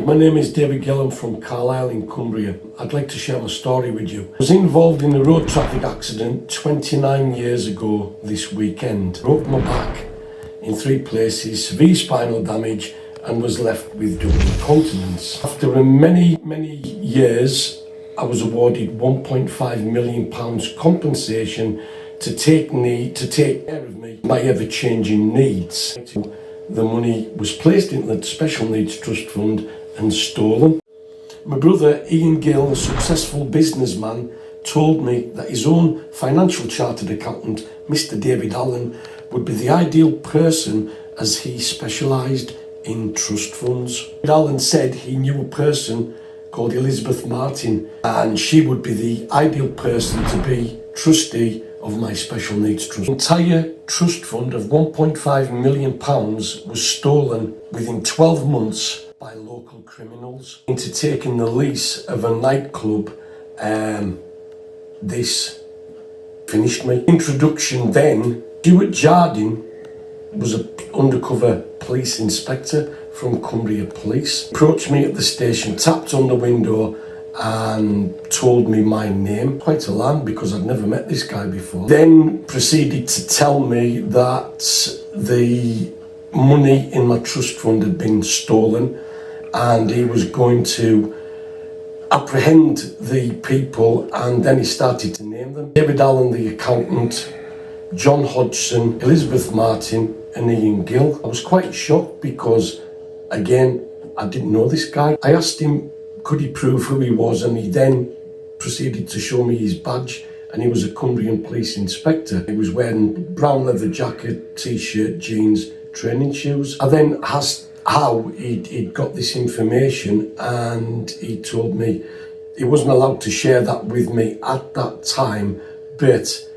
my name is David Gillam from Carlisle in Cumbria. I'd like to share my story with you. I was involved in a road traffic accident 29 years ago this weekend. Broke my back in 3 places, severe spinal damage, and was left with double incontinence. After many years, I was awarded £1.5 million compensation to take care of me, my ever-changing needs. The money was placed in the Special Needs Trust Fund and stolen. My brother Ian Gill, a successful businessman, told me that his own financial chartered accountant, Mr. David Allen, would be the ideal person as he specialised in trust funds. Allen said he knew a person called Elizabeth Martin, and she would be the ideal person to be trustee of my special needs trust. The entire trust fund of £1.5 million was stolen within 12 months by local criminals into taking the lease of a nightclub. This finished me. Introduction then, Stuart Jardine was an undercover police inspector from Cumbria Police. Approached me at the station, tapped on the window and told me my name. Quite alarmed because I'd never met this guy before. Then proceeded to tell me that the money in my trust fund had been stolen and he was going to apprehend the people, and then he started to name them. David Allen, the accountant, John Hodgson, Elizabeth Martin and Ian Gill. I was quite shocked because, again, I didn't know this guy. I asked him could he prove who he was, and he then proceeded to show me his badge, and he was a Cumbrian police inspector. He was wearing brown leather jacket, t-shirt, jeans, training shoes. I then asked how he'd got this information, and he told me he wasn't allowed to share that with me at that time, but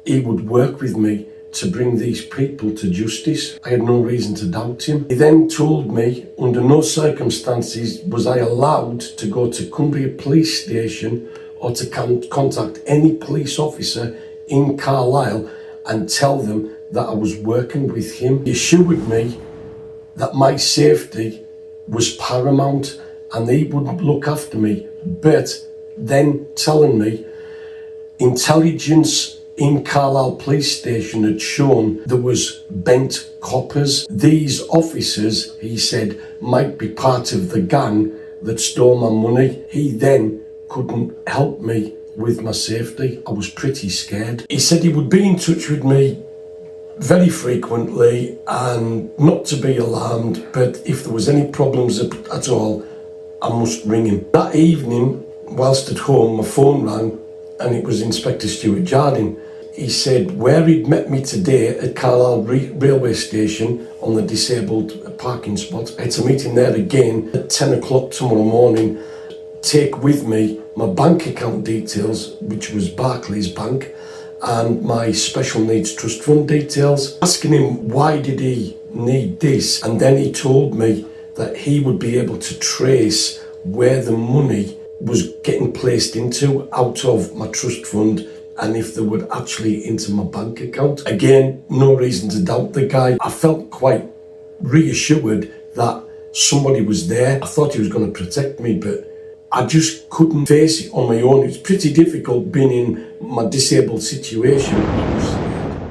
he would work with me to bring these people to justice. I had no reason to doubt him. He then told me under no circumstances was I allowed to go to Cumbria Police Station or to contact any police officer in Carlisle and tell them that I was working with him. He assured me that my safety was paramount and he would look after me, but then telling me intelligence in Carlisle Police Station had shown there was bent coppers. These officers, he said, might be part of the gang that stole my money. He then couldn't help me with my safety. I was pretty scared. He said he would be in touch with me very frequently and not to be alarmed, but if there was any problems at all, I must ring him. That evening, whilst at home, my phone rang and it was Inspector Stuart Jardine. He said where he'd met me today at Carlisle railway station on the disabled parking spot. I had to meet him there again at 10 o'clock tomorrow morning. Take with me my bank account details, which was Barclays Bank, and my special needs trust fund details. Asking him why did he need this, and then he told me that he would be able to trace where the money was getting placed into out of my trust fund and if they would actually into my bank account. Again, no reason to doubt the guy. I felt quite reassured that somebody was there. I thought he was going to protect me, but I just couldn't face it on my own. It's pretty difficult being in my disabled situation.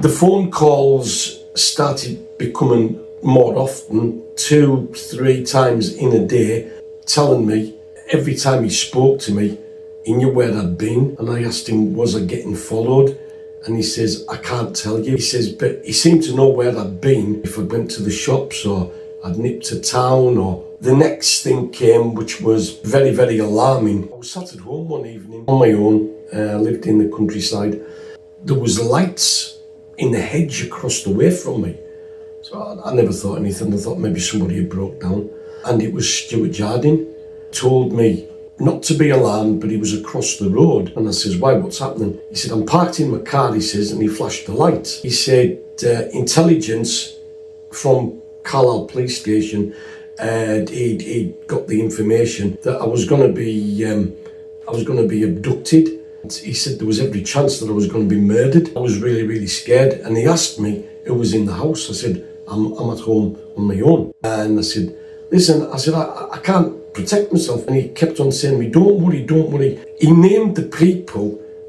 The phone calls started becoming more often, 2-3 times in a day, telling me every time he spoke to me, he knew where I'd been. And I asked him, was I getting followed? And he says, I can't tell you. He says, but he seemed to know where I'd been, if I went to the shops or I'd nipped to town. Or the next thing came, which was very alarming. I was sat at home one evening on my own. I lived in the countryside. There was lights in the hedge across the way from me. So I never thought anything. I thought maybe somebody had broke down. And it was Stuart Jardine. Told me not to be alarmed, but he was across the road. And I says, why, what's happening? He said, I'm parked in my car, he says, and he flashed the lights. He said, intelligence from Carlisle Police Station, he'd got the information that I was going to be abducted. He said there was every chance that I was going to be murdered. I was really scared, and he asked me who was in the house. I said, I'm at home on my own. And I said, listen, I can't protect myself. And he kept on saying to me, don't worry, don't worry. He named the people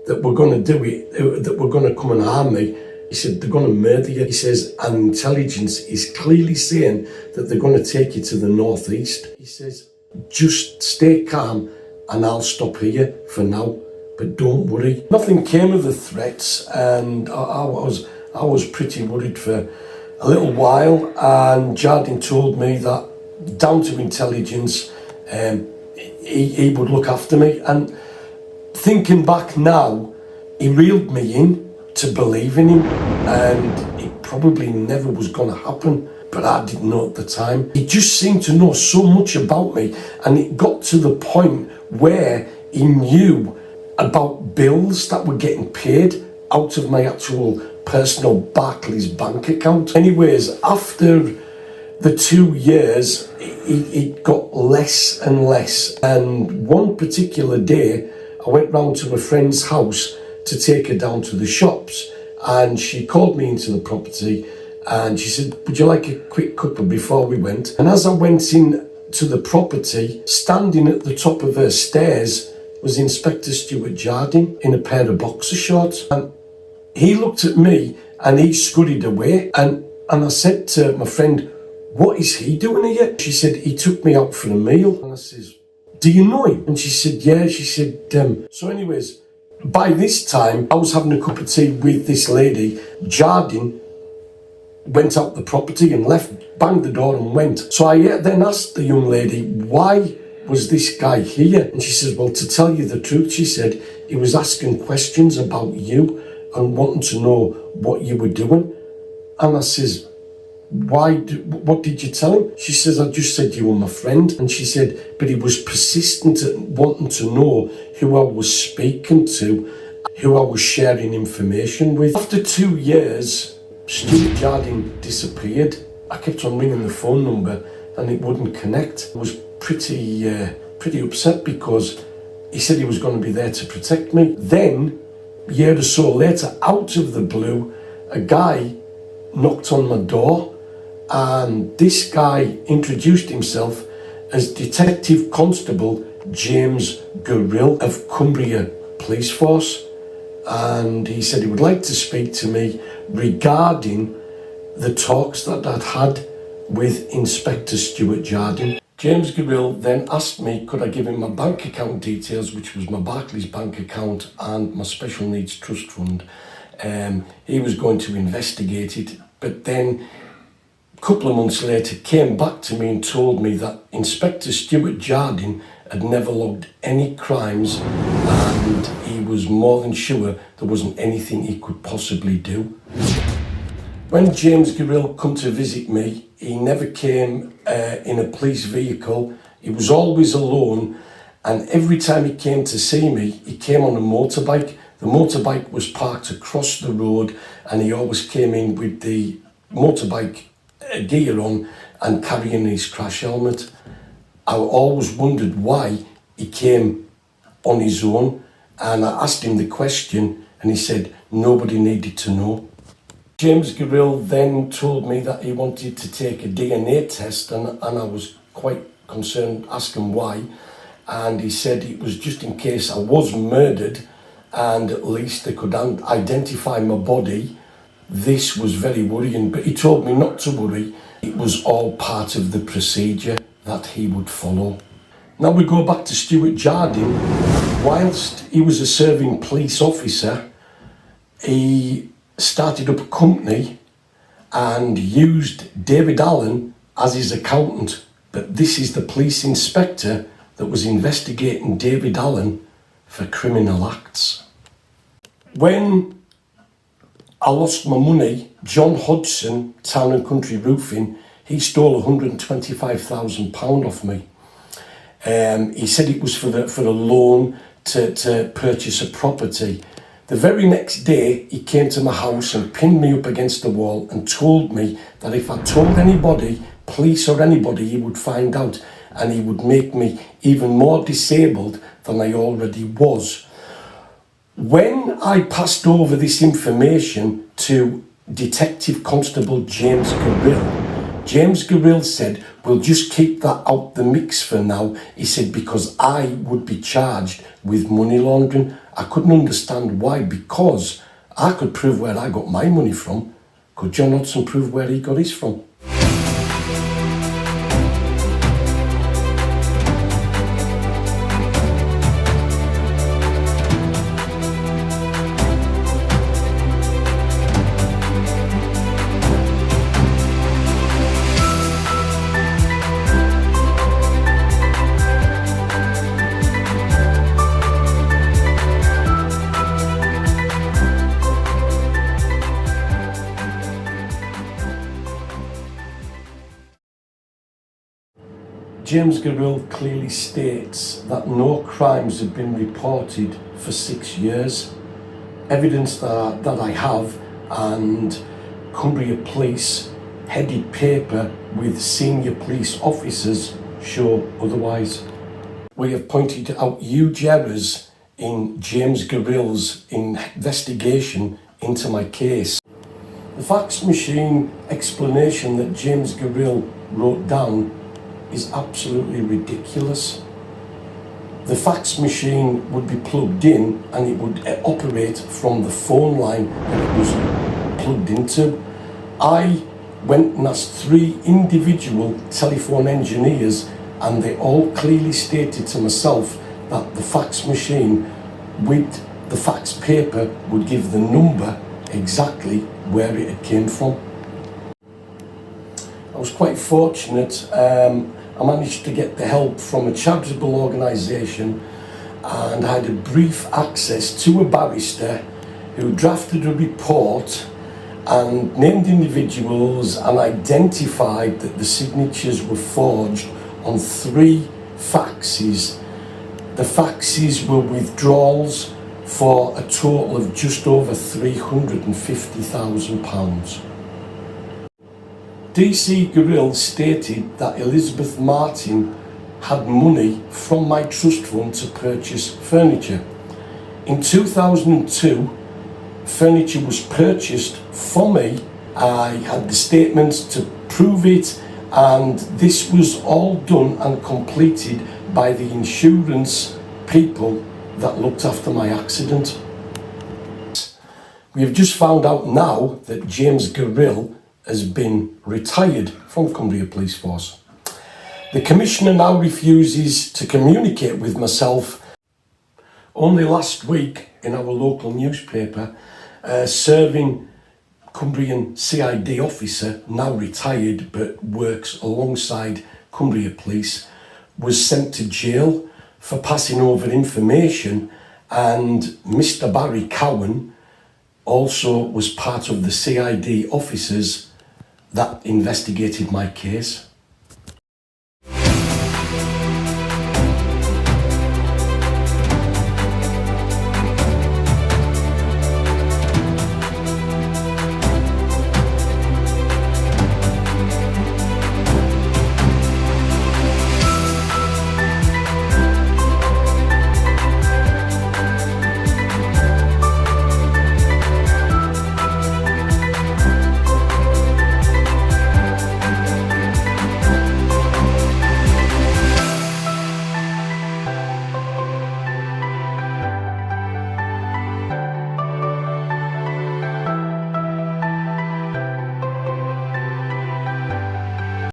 that were going to do it, that were going to come and harm me. He said, they're going to murder you. He says, and intelligence is clearly saying that they're going to take you to the northeast. He says, just stay calm and I'll stop here for now, but don't worry. Nothing came of the threats, and I was pretty worried for a little while, and Jardine told me that down to intelligence, he would look after me. And thinking back now, he reeled me in to believe in him, and it probably never was going to happen, but I didn't know at the time. He just seemed to know so much about me, and it got to the point where he knew about bills that were getting paid out of my actual personal Barclays bank account. Anyways, after the 2 years, it got less and less, and one particular day I went round to a friend's house to take her down to the shops, and she called me into the property and she said, would you like a quick cuppa before we went? And as I went in to the property, standing at the top of her stairs was Inspector Stuart Jardine in a pair of boxer shorts, and he looked at me and he scurried away, and I said to my friend, what is he doing here? She said, he took me out for a meal. And I says, do you know him? And she said, yeah. She said, so anyways, by this time, I was having a cup of tea with this lady. Jardine went out the property and left, banged the door and went. So I then asked the young lady, why was this guy here? And she says, well, to tell you the truth, she said, he was asking questions about you and wanting to know what you were doing. And I says, what did you tell him? She says, I just said you were my friend. And she said, but he was persistent at wanting to know who I was speaking to, who I was sharing information with. After 2 years, Stuart Jardine disappeared. I kept on ringing the phone number and it wouldn't connect. I was pretty upset because he said he was going to be there to protect me. Then, a year or so later, out of the blue, a guy knocked on my door, and this guy introduced himself as Detective Constable James Gurill of Cumbria Police Force, and he said he would like to speak to me regarding the talks that I'd had with Inspector Stuart Jardine. James Gurill then asked me could I give him my bank account details, which was my Barclays bank account and my Special Needs Trust Fund. He was going to investigate it, but then a couple of months later came back to me and told me that Inspector Stuart Jardine had never logged any crimes, and he was more than sure there wasn't anything he could possibly do. When James Gurill come to visit me, he never came in a police vehicle. He was always alone, and every time he came to see me, he came on a motorbike. The motorbike was parked across the road, and he always came in with the motorbike gear on and carrying his crash helmet. I always wondered why he came on his own, and I asked him the question and he said nobody needed to know. James Gurill then told me that he wanted to take a DNA test, and I was quite concerned, asking why, and he said it was just in case I was murdered and at least they could identify my body. This was very worrying, but he told me not to worry. It was all part of the procedure that he would follow. Now we go back to Stuart Jardine. Whilst he was a serving police officer, he started up a company and used David Allen as his accountant. But this is the police inspector that was investigating David Allen for criminal acts. When I lost my money, John Hodgson, Town and Country Roofing, he stole £125,000 off me. He said it was for a loan to purchase a property. The very next day, he came to my house and pinned me up against the wall and told me that if I told anybody, police or anybody, he would find out and he would make me even more disabled than I already was. When I passed over this information to Detective Constable James Gurill said, we'll just keep that out the mix for now. He said, because I would be charged with money laundering. I couldn't understand why, because I could prove where I got my money from. Could John Hodson prove where he got his from? James Gorill clearly states that no crimes have been reported for 6 years. Evidence that I have, and Cumbria Police headed paper with senior police officers show otherwise. We have pointed out huge errors in James Gorill's investigation into my case. The fax machine explanation that James Gorill wrote down is absolutely ridiculous. The fax machine would be plugged in and it would operate from the phone line that it was plugged into. I went and asked 3 individual telephone engineers, and they all clearly stated to myself that the fax machine with the fax paper would give the number exactly where it had came from. I was quite fortunate. I managed to get the help from a charitable organisation, and I had a brief access to a barrister who drafted a report and named individuals and identified that the signatures were forged on 3 faxes. The faxes were withdrawals for a total of just over £350,000. DC Gorill stated that Elizabeth Martin had money from my trust fund to purchase furniture. In 2002, furniture was purchased for me. I had the statements to prove it, and this was all done and completed by the insurance people that looked after my accident. We have just found out now that James Gorill has been retired from Cumbria Police Force. The Commissioner now refuses to communicate with myself. Only last week in our local newspaper, serving Cumbrian CID officer, now retired but works alongside Cumbria Police, was sent to jail for passing over information, and Mr. Barry Cowan also was part of the CID officers that investigated my case.